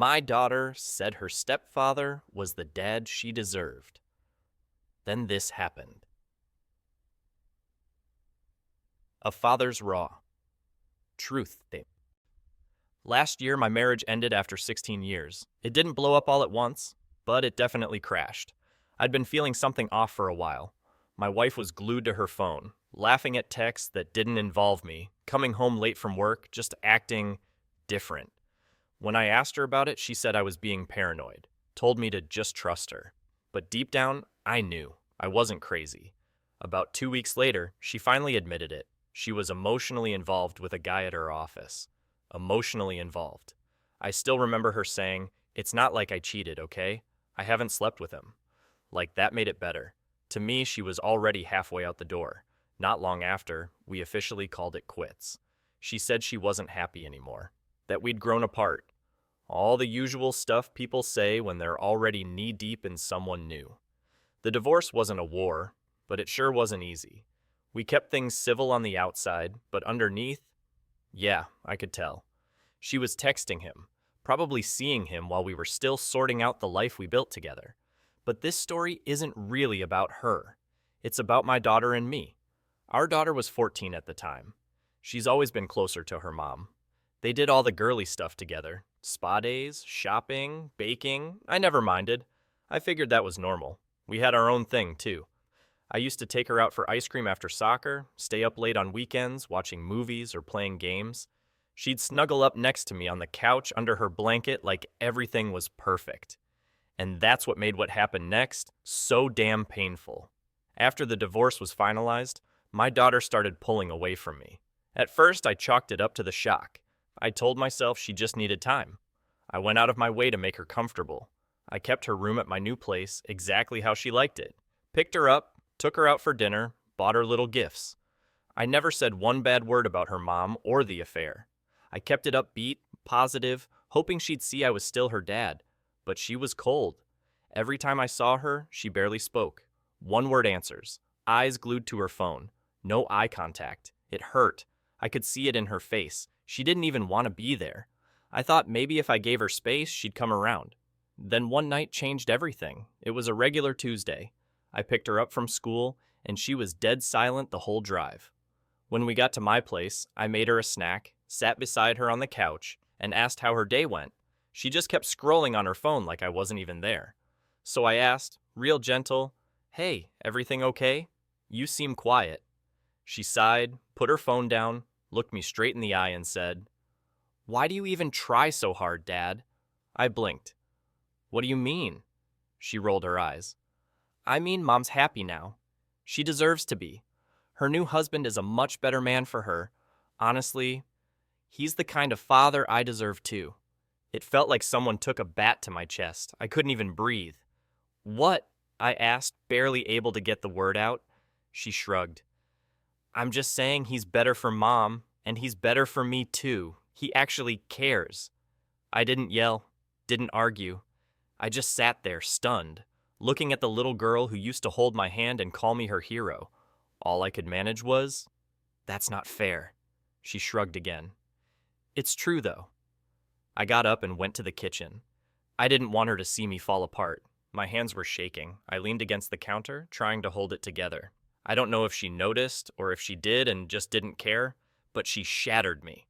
My daughter said her stepfather was the dad she deserved. Then this happened. A father's raw truth tape. Last year, my marriage ended after 16 years. It didn't blow up all at once, but it definitely crashed. I'd been feeling something off for a while. My wife was glued to her phone, laughing at texts that didn't involve me, coming home late from work, just acting different. When I asked her about it, she said I was being paranoid, told me to just trust her. But deep down, I knew I wasn't crazy. About 2 weeks later, she finally admitted it. She was emotionally involved with a guy at her office. Emotionally involved. I still remember her saying, "It's not like I cheated, okay? I haven't slept with him." Like that made it better. To me, she was already halfway out the door. Not long after, we officially called it quits. She said she wasn't happy anymore, that we'd grown apart. All the usual stuff people say when they're already knee-deep in someone new. The divorce wasn't a war, but it sure wasn't easy. We kept things civil on the outside, but underneath, yeah, I could tell. She was texting him, probably seeing him while we were still sorting out the life we built together. But this story isn't really about her. It's about my daughter and me. Our daughter was 14 at the time. She's always been closer to her mom. They did all the girly stuff together. Spa days, shopping, baking. I never minded. I figured that was normal. We had our own thing, too. I used to take her out for ice cream after soccer, stay up late on weekends, watching movies or playing games. She'd snuggle up next to me on the couch under her blanket like everything was perfect. And that's what made what happened next so damn painful. After the divorce was finalized, my daughter started pulling away from me. At first, I chalked it up to the shock. I told myself she just needed time. I went out of my way to make her comfortable. I kept her room at my new place exactly how she liked it. Picked her up, took her out for dinner, bought her little gifts. I never said one bad word about her mom or the affair. I kept it upbeat, positive, hoping she'd see I was still her dad. But she was cold. Every time I saw her, she barely spoke. One-word answers, eyes glued to her phone. No eye contact. It hurt. I could see it in her face. She didn't even want to be there. I thought maybe if I gave her space, she'd come around. Then one night changed everything. It was a regular Tuesday. I picked her up from school, and she was dead silent the whole drive. When we got to my place, I made her a snack, sat beside her on the couch, and asked how her day went. She just kept scrolling on her phone like I wasn't even there. So I asked, real gentle, "Hey, everything okay? You seem quiet." She sighed, put her phone down, looked me straight in the eye and said, "Why do you even try so hard, Dad?" I blinked. "What do you mean?" She rolled her eyes. "I mean Mom's happy now. She deserves to be. Her new husband is a much better man for her. Honestly, he's the kind of father I deserve too." It felt like someone took a bat to my chest. I couldn't even breathe. "What?" I asked, barely able to get the word out. She shrugged. "I'm just saying he's better for Mom, and he's better for me too. He actually cares." I didn't yell, didn't argue. I just sat there, stunned, looking at the little girl who used to hold my hand and call me her hero. All I could manage was, "That's not fair." She shrugged again. "It's true, though." I got up and went to the kitchen. I didn't want her to see me fall apart. My hands were shaking. I leaned against the counter, trying to hold it together. I don't know if she noticed or if she did and just didn't care, but she shattered me.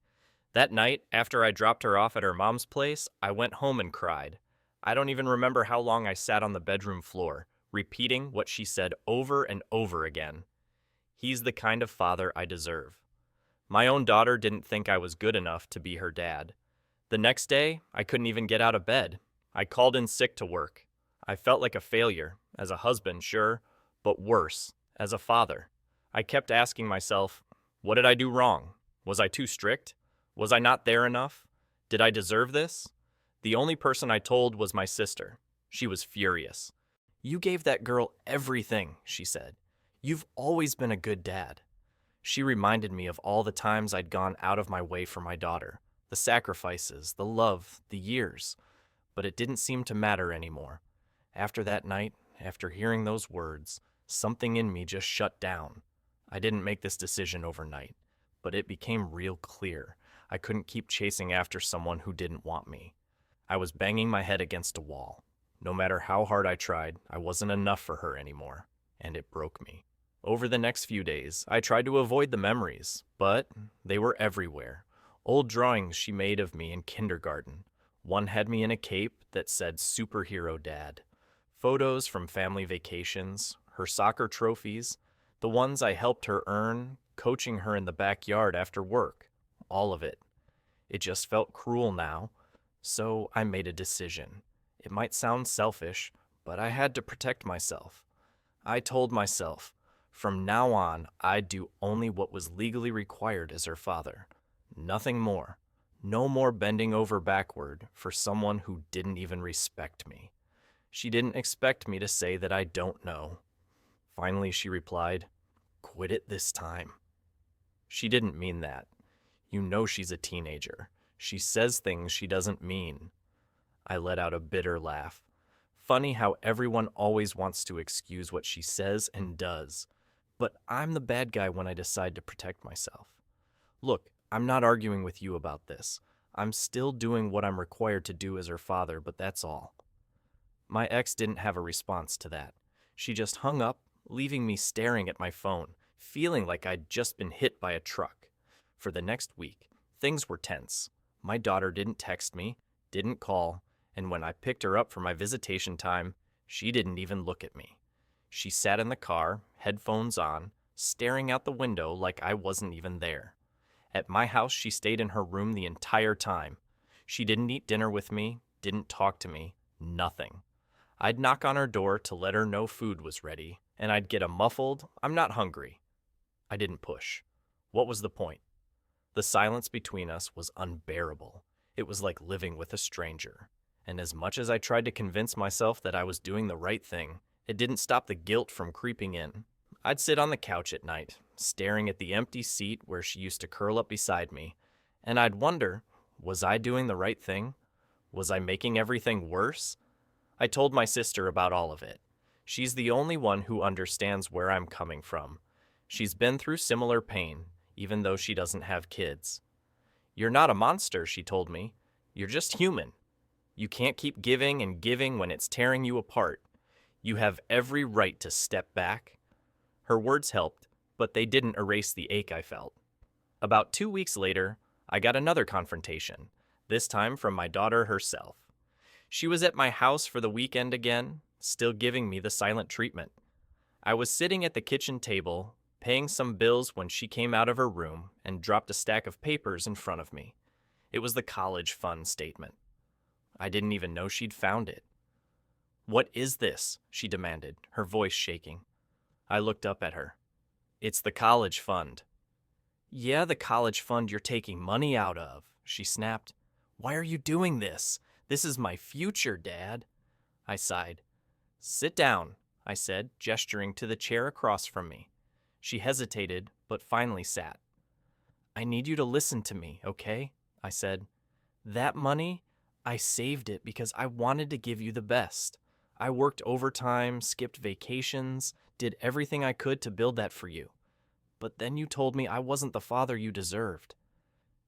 That night, after I dropped her off at her mom's place, I went home and cried. I don't even remember how long I sat on the bedroom floor, repeating what she said over and over again. He's the kind of father I deserve. My own daughter didn't think I was good enough to be her dad. The next day, I couldn't even get out of bed. I called in sick to work. I felt like a failure, as a husband, sure, but worse, as a father. I kept asking myself, what did I do wrong? Was I too strict? Was I not there enough? Did I deserve this? The only person I told was my sister. She was furious. "You gave that girl everything," she said. "You've always been a good dad." She reminded me of all the times I'd gone out of my way for my daughter, the sacrifices, the love, the years. But it didn't seem to matter anymore. After that night, after hearing those words, something in me just shut down. I didn't make this decision overnight, but it became real clear. I couldn't keep chasing after someone who didn't want me. I was banging my head against a wall. No matter how hard I tried, I wasn't enough for her anymore, and it broke me. Over the next few days, I tried to avoid the memories, but they were everywhere. Old drawings she made of me in kindergarten. One had me in a cape that said Superhero Dad. Photos from family vacations, her soccer trophies, the ones I helped her earn, coaching her in the backyard after work. All of it. It just felt cruel now, so I made a decision. It might sound selfish, but I had to protect myself. I told myself, from now on, I'd do only what was legally required as her father. Nothing more. No more bending over backward for someone who didn't even respect me. She didn't expect me to say that I don't know. Finally, she replied, "Quit it this time." She didn't mean that. You know she's a teenager. She says things she doesn't mean. I let out a bitter laugh. Funny how everyone always wants to excuse what she says and does. But I'm the bad guy when I decide to protect myself. Look, I'm not arguing with you about this. I'm still doing what I'm required to do as her father, but that's all. My ex didn't have a response to that. She just hung up, leaving me staring at my phone, feeling like I'd just been hit by a truck. For the next week, things were tense. My daughter didn't text me, didn't call, and when I picked her up for my visitation time, she didn't even look at me. She sat in the car, headphones on, staring out the window like I wasn't even there. At my house, she stayed in her room the entire time. She didn't eat dinner with me, didn't talk to me, nothing. I'd knock on her door to let her know food was ready, and I'd get a muffled, "I'm not hungry." I didn't push. What was the point? The silence between us was unbearable. It was like living with a stranger. And as much as I tried to convince myself that I was doing the right thing, it didn't stop the guilt from creeping in. I'd sit on the couch at night, staring at the empty seat where she used to curl up beside me, and I'd wonder, was I doing the right thing? Was I making everything worse? I told my sister about all of it. She's the only one who understands where I'm coming from. She's been through similar pain, even though she doesn't have kids. "You're not a monster," she told me. "You're just human. You can't keep giving and giving when it's tearing you apart. You have every right to step back." Her words helped, but they didn't erase the ache I felt. About 2 weeks later, I got another confrontation, this time from my daughter herself. She was at my house for the weekend again, still giving me the silent treatment. I was sitting at the kitchen table, paying some bills when she came out of her room and dropped a stack of papers in front of me. It was the college fund statement. I didn't even know she'd found it. "What is this?" she demanded, her voice shaking. I looked up at her. "It's the college fund." "Yeah, the college fund you're taking money out of," she snapped. "Why are you doing this? This is my future, Dad." I sighed. "Sit down," I said, gesturing to the chair across from me. She hesitated, but finally sat. "I need you to listen to me, okay?" I said. "That money, I saved it because I wanted to give you the best. I worked overtime, skipped vacations, did everything I could to build that for you. But then you told me I wasn't the father you deserved.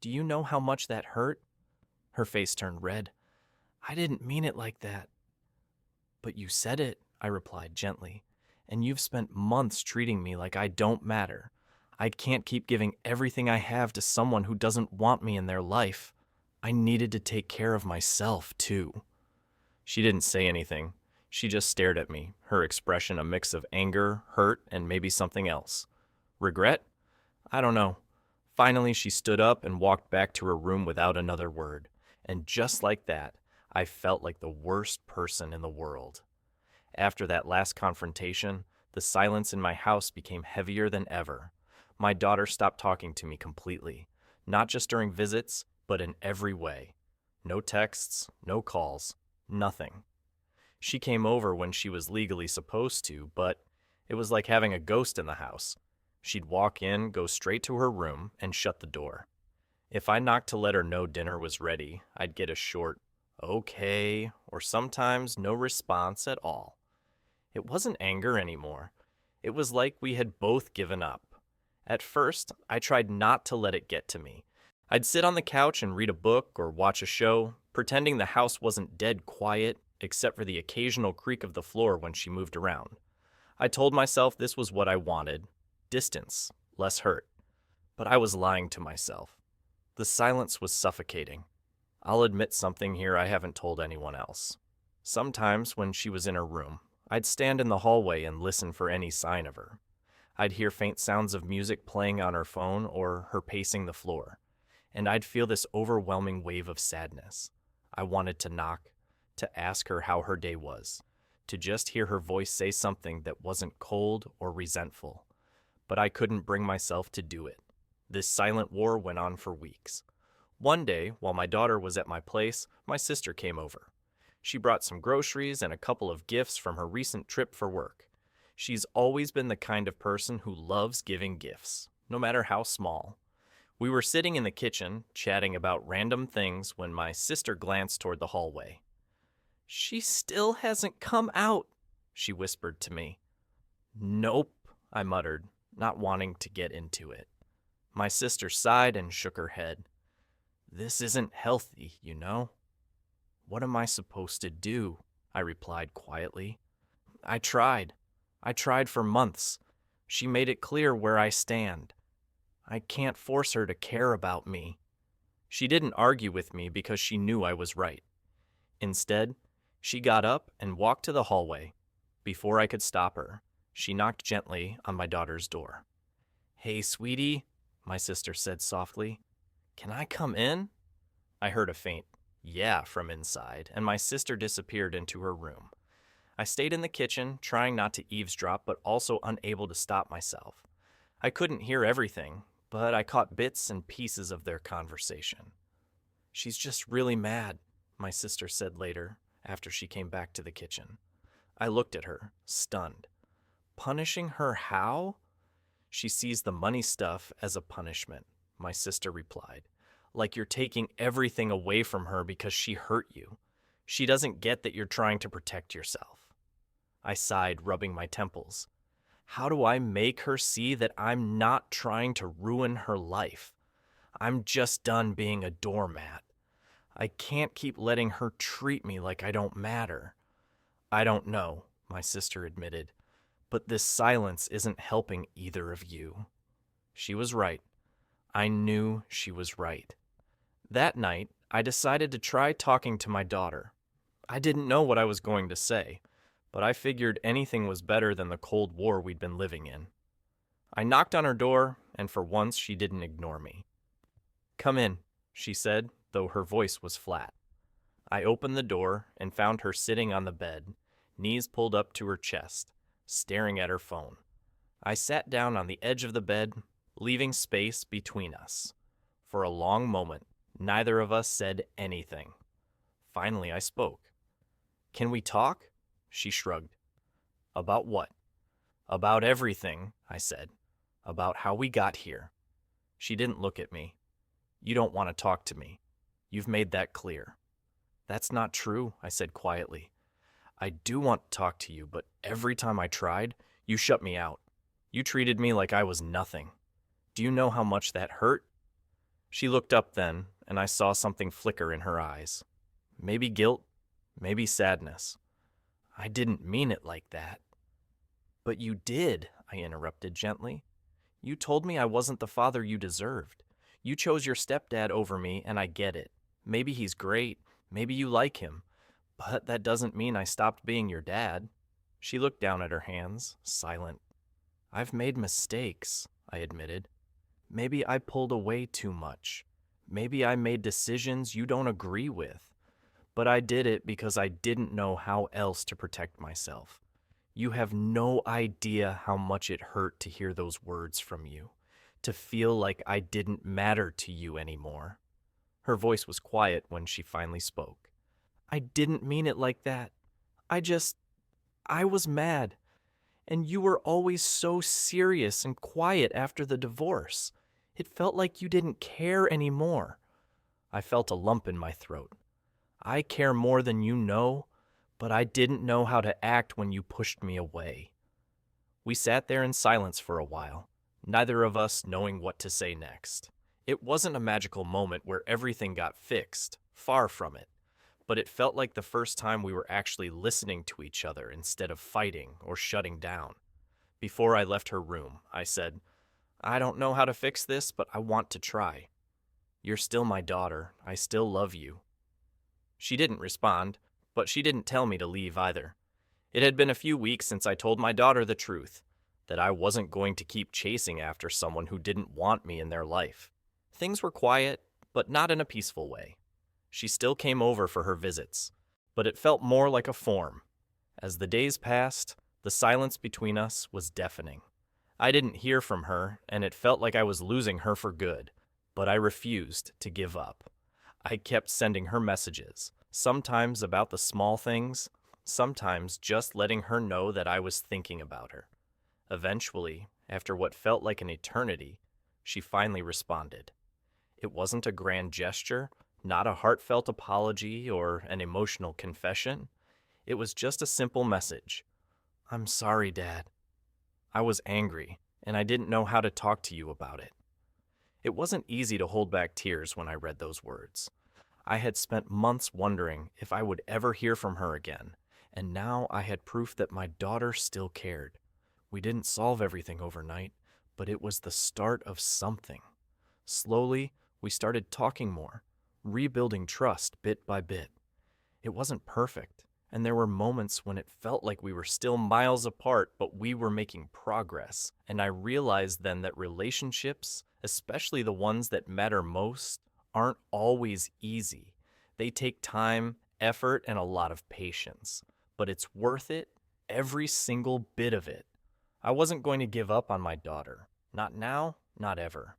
Do you know how much that hurt?" Her face turned red. "I didn't mean it like that." "But you said it," I replied gently, "and you've spent months treating me like I don't matter. I can't keep giving everything I have to someone who doesn't want me in their life. I needed to take care of myself, too." She didn't say anything. She just stared at me, her expression a mix of anger, hurt, and maybe something else. Regret? I don't know. Finally, she stood up and walked back to her room without another word. And just like that, I felt like the worst person in the world. After that last confrontation, the silence in my house became heavier than ever. My daughter stopped talking to me completely, not just during visits, but in every way. No texts, no calls, nothing. She came over when she was legally supposed to, but it was like having a ghost in the house. She'd walk in, go straight to her room, and shut the door. If I knocked to let her know dinner was ready, I'd get a short, "okay," or sometimes no response at all. It wasn't anger anymore. It was like we had both given up. At first, I tried not to let it get to me. I'd sit on the couch and read a book or watch a show, pretending the house wasn't dead quiet except for the occasional creak of the floor when she moved around. I told myself this was what I wanted: distance, less hurt. But I was lying to myself. The silence was suffocating. I'll admit something here I haven't told anyone else. Sometimes when she was in her room, I'd stand in the hallway and listen for any sign of her. I'd hear faint sounds of music playing on her phone or her pacing the floor, and I'd feel this overwhelming wave of sadness. I wanted to knock, to ask her how her day was, to just hear her voice say something that wasn't cold or resentful. But I couldn't bring myself to do it. This silent war went on for weeks. One day, while my daughter was at my place, my sister came over. She brought some groceries and a couple of gifts from her recent trip for work. She's always been the kind of person who loves giving gifts, no matter how small. We were sitting in the kitchen, chatting about random things when my sister glanced toward the hallway. "She still hasn't come out," she whispered to me. "Nope," I muttered, not wanting to get into it. My sister sighed and shook her head. "This isn't healthy, you know." "What am I supposed to do?" I replied quietly. I tried for months. She made it clear where I stand. I can't force her to care about me." She didn't argue with me because she knew I was right. Instead, she got up and walked to the hallway. Before I could stop her, she knocked gently on my daughter's door. "Hey, sweetie," my sister said softly. "Can I come in?" I heard a faint "yeah" from inside, and my sister disappeared into her room. I stayed in the kitchen, trying not to eavesdrop, but also unable to stop myself. I couldn't hear everything, but I caught bits and pieces of their conversation. "She's just really mad," my sister said later, after she came back to the kitchen. I looked at her, stunned. "Punishing her how?" "She sees the money stuff as a punishment," my sister replied. "Like you're taking everything away from her because she hurt you. She doesn't get that you're trying to protect yourself." I sighed, rubbing my temples. How do I make her see that I'm not trying to ruin her life? I'm just done being a doormat. I can't keep letting her treat me like I don't matter. "I don't know," my sister admitted, "but this silence isn't helping either of you." She was right. I knew she was right. That night, I decided to try talking to my daughter. I didn't know what I was going to say, but I figured anything was better than the Cold War we'd been living in. I knocked on her door, and for once she didn't ignore me. "Come in," she said, though her voice was flat. I opened the door and found her sitting on the bed, knees pulled up to her chest, staring at her phone. I sat down on the edge of the bed, leaving space between us. For a long moment, neither of us said anything. Finally, I spoke. "Can we talk?" She shrugged. "About what?" "About everything," I said. "About how we got here." She didn't look at me. "You don't want to talk to me. You've made that clear." "That's not true," I said quietly. "I do want to talk to you, but every time I tried, you shut me out. You treated me like I was nothing. Do you know how much that hurt?" She looked up then, and I saw something flicker in her eyes. Maybe guilt, maybe sadness. "I didn't mean it like that." "But you did," I interrupted gently. "You told me I wasn't the father you deserved. You chose your stepdad over me, and I get it. Maybe he's great, maybe you like him, but that doesn't mean I stopped being your dad." She looked down at her hands, silent. "I've made mistakes," I admitted. "Maybe I pulled away too much. Maybe I made decisions you don't agree with. But I did it because I didn't know how else to protect myself. You have no idea how much it hurt to hear those words from you, to feel like I didn't matter to you anymore." Her voice was quiet when she finally spoke. "I didn't mean it like that. I was mad. And you were always so serious and quiet after the divorce. It felt like you didn't care anymore." I felt a lump in my throat. "I care more than you know, but I didn't know how to act when you pushed me away." We sat there in silence for a while, neither of us knowing what to say next. It wasn't a magical moment where everything got fixed, far from it. but it felt like the first time we were actually listening to each other instead of fighting or shutting down. Before I left her room, I said, "I don't know how to fix this, but I want to try. You're still my daughter. I still love you." She didn't respond, but she didn't tell me to leave either. It had been a few weeks since I told my daughter the truth, that I wasn't going to keep chasing after someone who didn't want me in their life. Things were quiet, but not in a peaceful way. She still came over for her visits, but it felt more like a form. As the days passed, the silence between us was deafening. I didn't hear from her, and it felt like I was losing her for good, but I refused to give up. I kept sending her messages, sometimes about the small things, sometimes just letting her know that I was thinking about her. Eventually, after what felt like an eternity, she finally responded. It wasn't a grand gesture, not a heartfelt apology or an emotional confession. It was just a simple message. "I'm sorry, Dad." I was angry, and I didn't know how to talk to you about it. It wasn't easy to hold back tears when I read those words. I had spent months wondering if I would ever hear from her again, and now I had proof that my daughter still cared. We didn't solve everything overnight, but it was the start of something. Slowly, we started talking more, rebuilding trust bit by bit. It wasn't perfect, and there were moments when it felt like we were still miles apart, but we were making progress. And I realized then that relationships, especially the ones that matter most, aren't always easy. They take time, effort, and a lot of patience. But it's worth it, every single bit of it. I wasn't going to give up on my daughter. Not now, not ever.